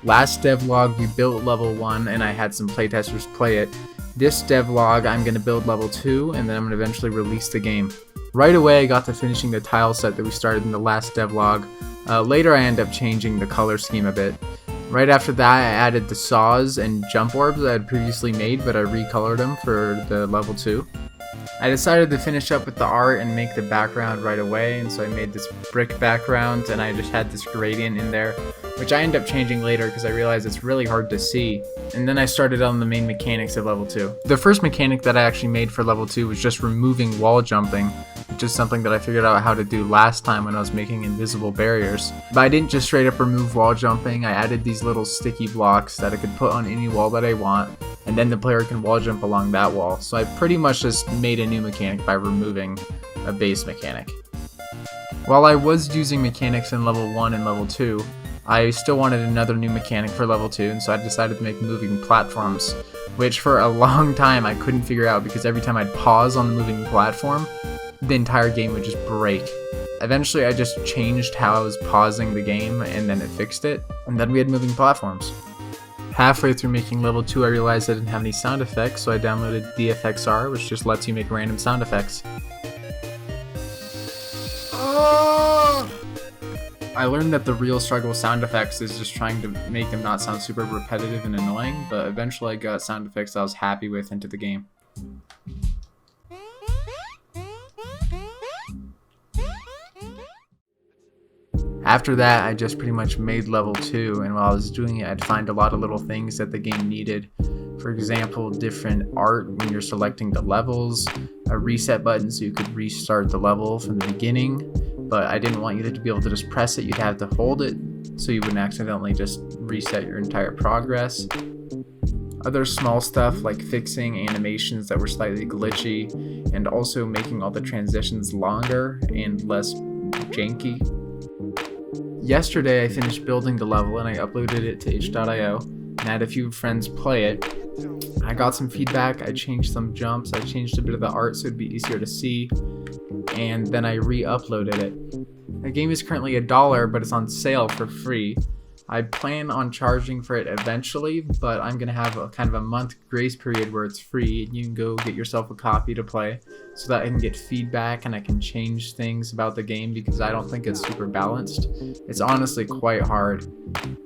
Last devlog we built level 1 and I had some playtesters play it. This devlog I'm going to build level 2 and then I'm going to eventually release the game. Right away I got to finishing the tile set that we started in the last devlog. Later I ended up changing the color scheme a bit. Right after that I added the saws and jump orbs that I had previously made, but I recolored them for the level 2. I decided to finish up with the art and make the background right away, and so I made this brick background and I just had this gradient in there, which I ended up changing later because I realized it's really hard to see. And then I started on the main mechanics of level 2. The first mechanic that I actually made for level 2 was just removing wall jumping, which is something that I figured out how to do last time when I was making invisible barriers. But I didn't just straight up remove wall jumping, I added these little sticky blocks that I could put on any wall that I want, and then the player can wall jump along that wall. So I pretty much just made a new mechanic by removing a base mechanic. While I was using mechanics in level 1 and level 2, I still wanted another new mechanic for level 2, and so I decided to make moving platforms, which for a long time I couldn't figure out because every time I'd pause on the moving platform, the entire game would just break. Eventually I just changed how I was pausing the game and then it fixed it, and then we had moving platforms. Halfway through making level 2 I realized I didn't have any sound effects, so I downloaded DFXR, which just lets you make random sound effects. I learned that the real struggle with sound effects is just trying to make them not sound super repetitive and annoying, but eventually I got sound effects I was happy with into the game. After that, I just pretty much made level 2, and while I was doing it, I'd find a lot of little things that the game needed. For example, different art when you're selecting the levels, a reset button so you could restart the level from the beginning, but I didn't want you to be able to just press it, you'd have to hold it so you wouldn't accidentally just reset your entire progress. Other small stuff like fixing animations that were slightly glitchy, and also making all the transitions longer and less janky. Yesterday I finished building the level and I uploaded it to itch.io and I had a few friends play it. I got some feedback, I changed some jumps, I changed a bit of the art so it'd be easier to see, and then I re-uploaded it. The game is currently $1, but it's on sale for free. I plan on charging for it eventually, but I'm going to have a kind of a month grace period where it's free and you can go get yourself a copy to play so that I can get feedback and I can change things about the game because I don't think it's super balanced. It's honestly quite hard,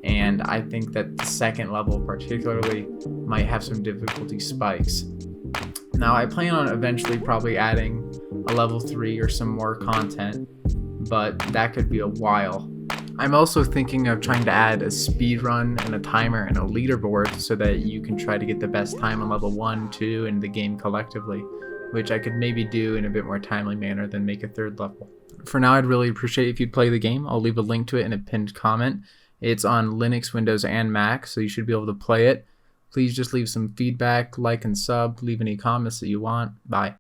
and I think that the second level particularly might have some difficulty spikes. Now I plan on eventually probably adding a level 3 or some more content, but that could be a while. I'm also thinking of trying to add a speed run and a timer and a leaderboard so that you can try to get the best time on level 1, 2, and the game collectively, which I could maybe do in a bit more timely manner than make a third level. For now, I'd really appreciate if you'd play the game. I'll leave a link to it in a pinned comment. It's on Linux, Windows, and Mac, so you should be able to play it. Please just leave some feedback, like and sub, leave any comments that you want. Bye.